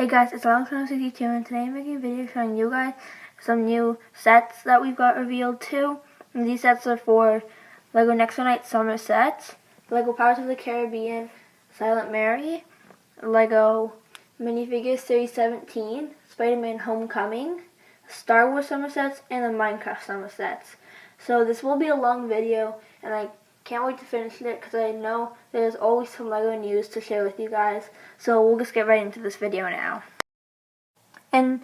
Hey guys, it's Alex62 and today I'm making a video showing you guys some new sets that we've got revealed too. And these sets are for Lego Nexo Knights summer sets, Lego Pirates of the Caribbean Silent Mary, Lego minifigures Series 17, Spider-Man Homecoming, Star Wars summer sets, and the Minecraft summer sets. So this will be a long video and I can't wait to finish it because I know there's always some Lego news to share with you guys. So we'll just get right into this video now. And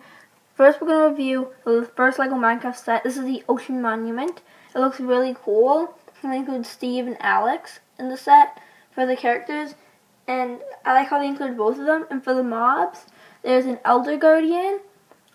first we're going to review the first Lego Minecraft set. This is the Ocean Monument. It looks really cool. It includes Steve and Alex in the set for the characters. And I like how they include both of them. And for the mobs, there's an Elder Guardian,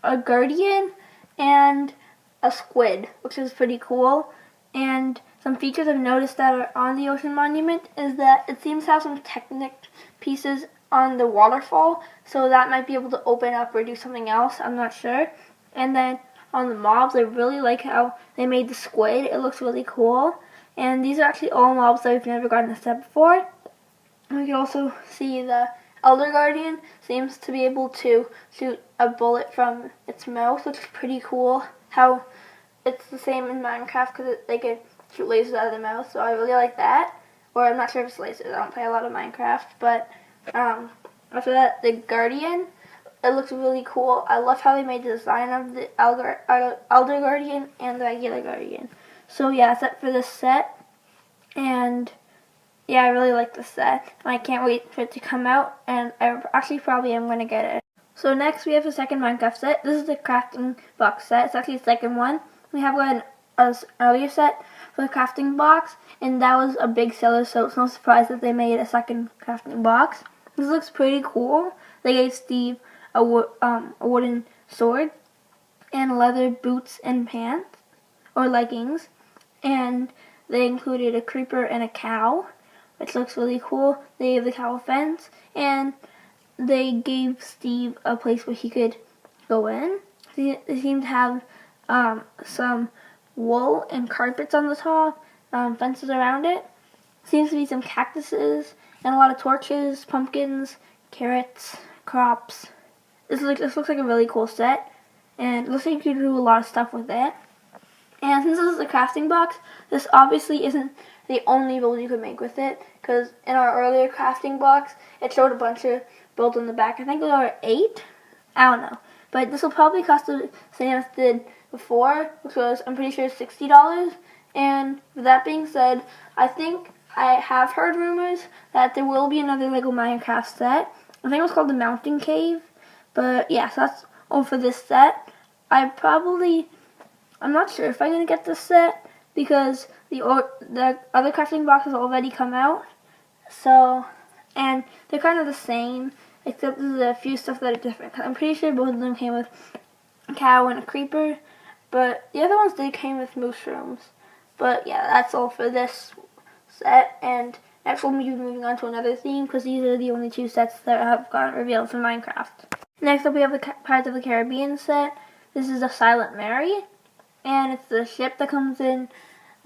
a Guardian, and a Squid, which is pretty cool. And some features I've noticed that are on the Ocean Monument is that it seems to have some Technic pieces on the waterfall, so that might be able to open up or do something else, I'm not sure. And then on the mobs, I really like how they made the Squid. It looks really cool. And these are actually all mobs that we've never gotten a set before. And we can also see the Elder Guardian seems to be able to shoot a bullet from its mouth, which is pretty cool. How it's the same in Minecraft because they could shoot lasers out of their mouth, so I really like that. Or I'm not sure if it's lasers, I don't play a lot of Minecraft, but after that, the Guardian, it looks really cool. I love how they made the design of the Elder Guardian and the regular Guardian. So yeah, that's it for this set, and yeah, I really like this set. I can't wait for it to come out, and I actually probably am going to get it. So next we have the second Minecraft set. This is the crafting box set. It's actually the second one. We have an earlier set for the crafting box, and that was a big seller, so it's no surprise that they made a second crafting box. This looks pretty cool. They gave Steve a wooden sword and leather boots and pants, or leggings, and they included a creeper and a cow, which looks really cool. They gave the cow a fence, and they gave Steve a place where he could go in. They seem to have some wool and carpets on the top, fences around it. Seems to be some cactuses and a lot of torches, pumpkins, carrots, crops. This looks like a really cool set, and it looks like you can do a lot of stuff with it. And since this is a crafting box, this obviously isn't the only build you could make with it, because in our earlier crafting box, it showed a bunch of builds on the back. I think there were 8. I don't know. But this will probably cost the same as it did before, which was, I'm pretty sure, $60. And with that being said, I think I have heard rumors that there will be another Lego Minecraft set. I think it was called the Mountain Cave. But yeah, so that's all for this set. I'm not sure if I'm going to get this set because the other crafting boxes already come out. So, and they're kind of the same, except there's a few stuff that are different. I'm pretty sure both of them came with a cow and a creeper, but the other ones did came with mushrooms. But yeah, that's all for this set, and next we'll be moving on to another theme because these are the only 2 sets that have gotten revealed for Minecraft. Next up we have the Pirates of the Caribbean set. This is the Silent Mary, and it's the ship that comes in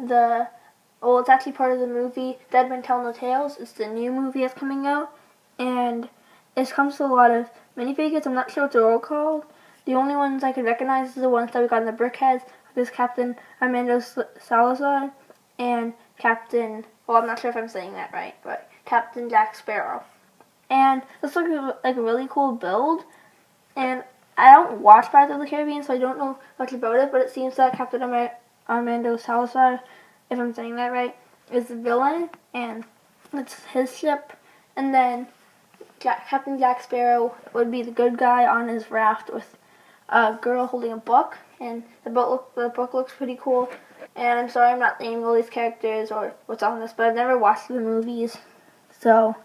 it's actually part of the movie Dead Men Tell No Tales. It's the new movie that's coming out, and it comes with a lot of minifigures. I'm not sure what they're all called. The only ones I could recognize is the ones that we got in the brickheads. There's Captain Armando Salazar and Captain, I'm not sure if I'm saying that right, but Captain Jack Sparrow. And this looks like a really cool build, and I don't watch Pirates of the Caribbean, so I don't know much about it, but it seems that Captain Armando Salazar, if I'm saying that right, is the villain, and it's his ship, and then Captain Jack Sparrow would be the good guy on his raft with a girl holding a book, and the book looks pretty cool. And I'm sorry I'm not naming all these characters or what's on this, but I've never watched the movies, so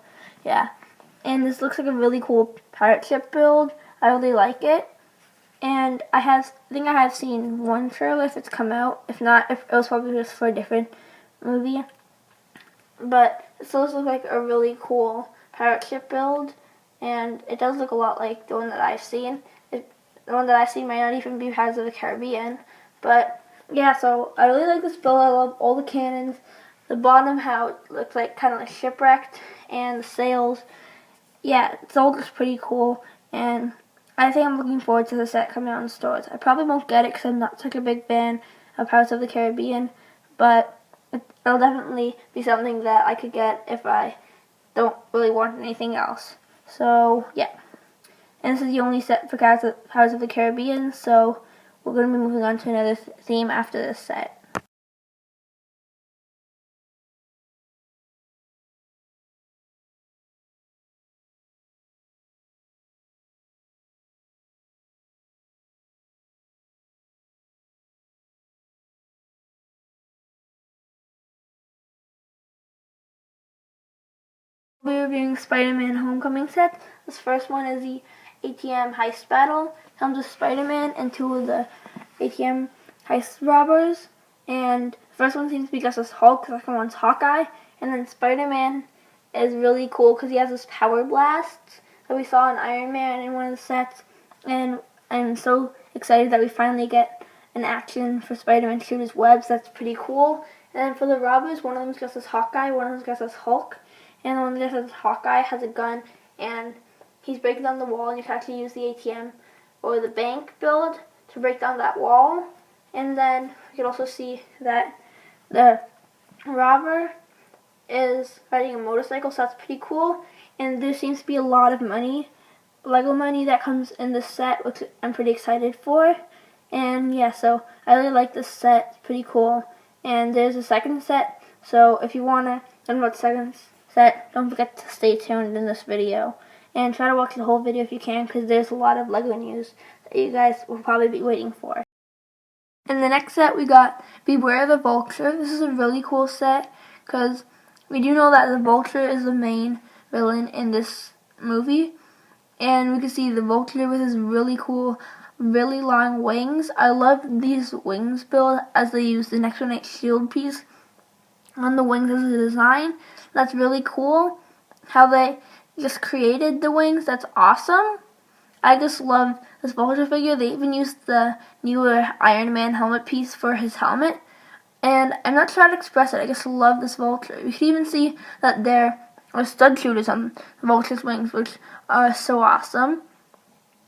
yeah. And this looks like a really cool pirate ship build. I really like it, and I think I have seen one trailer if it's come out. If not, it was probably just for a different movie. But it still looks like a really cool pirate ship build, and it does look a lot like the one that I've seen. The one that I've seen might not even be Pirates of the Caribbean, but yeah, so I really like this build. I love all the cannons, the bottom, how it looks like kind of like shipwrecked, and the sails. Yeah, it's all just pretty cool, and I think I'm looking forward to the set coming out in stores. I probably won't get it because I'm not such a big fan of Pirates of the Caribbean, but it'll definitely be something that I could get if I don't really want anything else. So, yeah. And this is the only set for Pirates of the Caribbean, so we're going to be moving on to another theme after this set. We're reviewing Spider-Man Homecoming set. This first one is the ATM heist battle. It comes with Spider-Man and two of the ATM heist robbers. And the first one seems to be just as Hulk, the second one's Hawkeye. And then Spider-Man is really cool because he has this power blast that we saw in Iron Man in one of the sets. And I'm so excited that we finally get an action for Spider-Man to shoot his webs. That's pretty cool. And then for the robbers, one of them's dressed as Hawkeye, one of them's dressed as Hulk. And the one that says Hawkeye has a gun, and he's breaking down the wall, and you can actually use the ATM or the bank build to break down that wall. And then you can also see that the robber is riding a motorcycle, so that's pretty cool. And there seems to be a lot of money, Lego money, that comes in this set, which I'm pretty excited for. And yeah, so I really like this set. It's pretty cool. And there's a second set, so if you want to learn about the second set, don't forget to stay tuned in this video and try to watch the whole video if you can, because there's a lot of Lego news that you guys will probably be waiting for. In the next set, we got Beware the Vulture. This is a really cool set because we do know that the Vulture is the main villain in this movie, and we can see the Vulture with his really cool, really long wings. I love these wings build as they use the Nexo Knights shield piece on the wings as a design. That's really cool how they just created the wings. That's awesome. I just love this Vulture figure. They even used the newer Iron Man helmet piece for his helmet, and I'm not sure how to express it. I just love this Vulture. You can even see that there are stud shooters on the Vulture's wings, which are so awesome.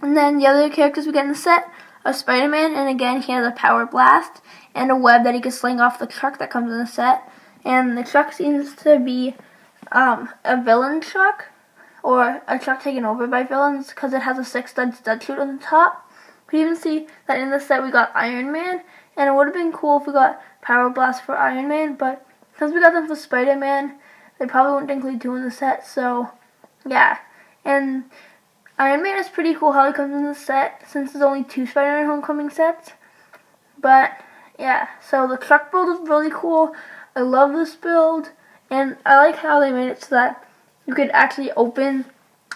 And then the other characters we get in the set are Spider-Man, and again he has a power blast and a web that he can sling off the truck that comes in the set. And the truck seems to be a villain truck, or a truck taken over by villains, because it has a 6-stud chute on the top. We even see that in this set we got Iron Man, and it would have been cool if we got Power Blast for Iron Man, but since we got them for Spider-Man, they probably wouldn't include two in the set, so yeah. And Iron Man is pretty cool how he comes in the set, since there's only 2 Spider-Man Homecoming sets. But yeah, so the truck build is really cool. I love this build, and I like how they made it so that you could actually open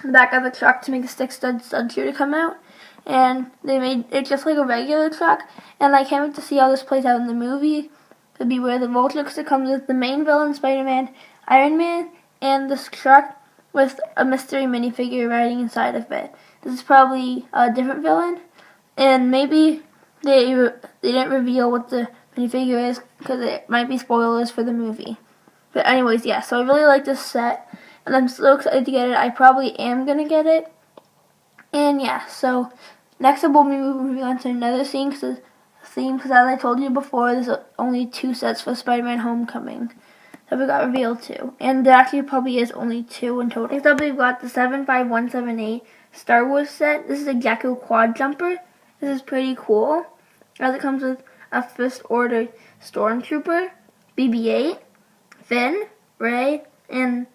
the back of the truck to make a 6-stud shooter come out. And they made it just like a regular truck, and I can't wait to see how this plays out in the movie. To Beware the Vulture, because it comes with the main villain, Spider-Man, Iron Man, and this truck with a mystery minifigure riding inside of it. This is probably a different villain, and maybe they didn't reveal what the minifigure is, because it might be spoilers for the movie. But anyways, yeah, so I really like this set, and I'm so excited to get it. I probably am going to get it. And yeah, so next up we'll be moving on to another theme, because as I told you before, there's only 2 sets for Spider-Man Homecoming that we got revealed to. And there actually probably is only 2 in total. Next up we've got the 75178 Star Wars set. This is a Jakku quad jumper. This is pretty cool, as it comes with a First Order Stormtrooper, BB-8, Finn, Rey, and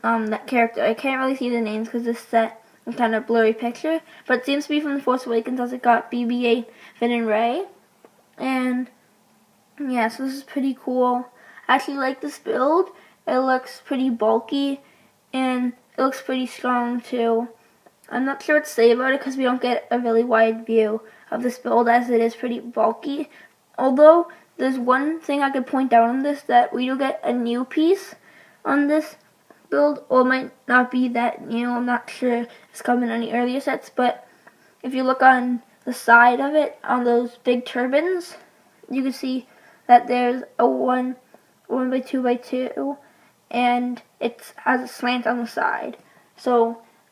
that character. I can't really see the names because this set is kind of blurry picture, but it seems to be from The Force Awakens, as it got BB-8, Finn, and Rey. And yeah, so this is pretty cool. I actually like this build. It looks pretty bulky, and it looks pretty strong too. I'm not sure what to say about it because we don't get a really wide view of this build, as it is pretty bulky. Although, there's one thing I could point out on this, that we do get a new piece on this build, or it might not be that new. I'm not sure if it's coming in any earlier sets, but if you look on the side of it, on those big turbines, you can see that there's a 1x2x2, and it has a slant on the side. So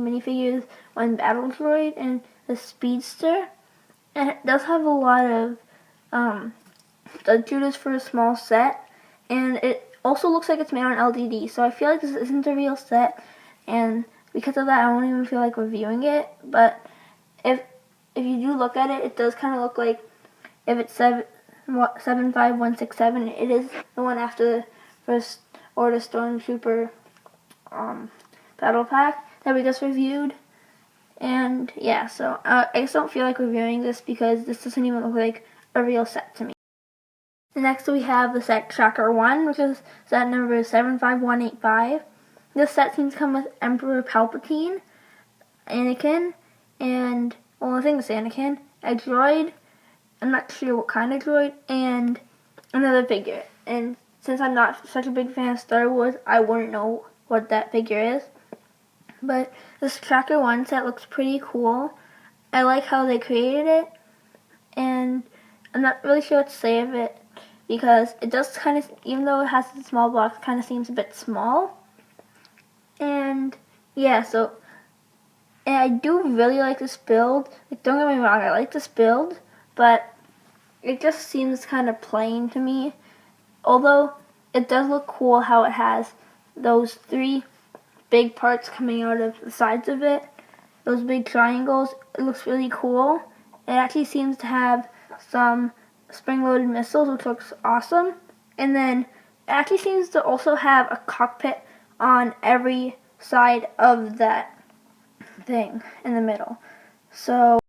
minifigures, one battle droid, and the speedster. And it does have a lot of stud shooters for a small set, and it also looks like it's made on LDD, so I feel like this isn't a real set, and because of that I don't even feel like reviewing it. But if you do look at it, it does kind of look like, if it's 75167, it is the one after the First Order Stormtrooper battle pack that we just reviewed. And yeah, so I just don't feel like reviewing this because this doesn't even look like a real set to me. Next we have the set Tracker 1, which is set number 75185. This set seems to come with Emperor Palpatine, Anakin, and, well, I think it's Anakin, a droid, I'm not sure what kind of droid, and another figure. And since I'm not such a big fan of Star Wars, I wouldn't know what that figure is. But this Tracker 1 set looks pretty cool. I like how they created it, and I'm not really sure what to say of it, because it does kind of, even though it has a small box, kind of seems a bit small. And yeah, so, and I do really like this build. Like, don't get me wrong, I like this build, but it just seems kind of plain to me. Although it does look cool how it has those 3 big parts coming out of the sides of it, those big triangles. It looks really cool. It actually seems to have some spring-loaded missiles, which looks awesome. And then it actually seems to also have a cockpit on every side of that thing in the middle. So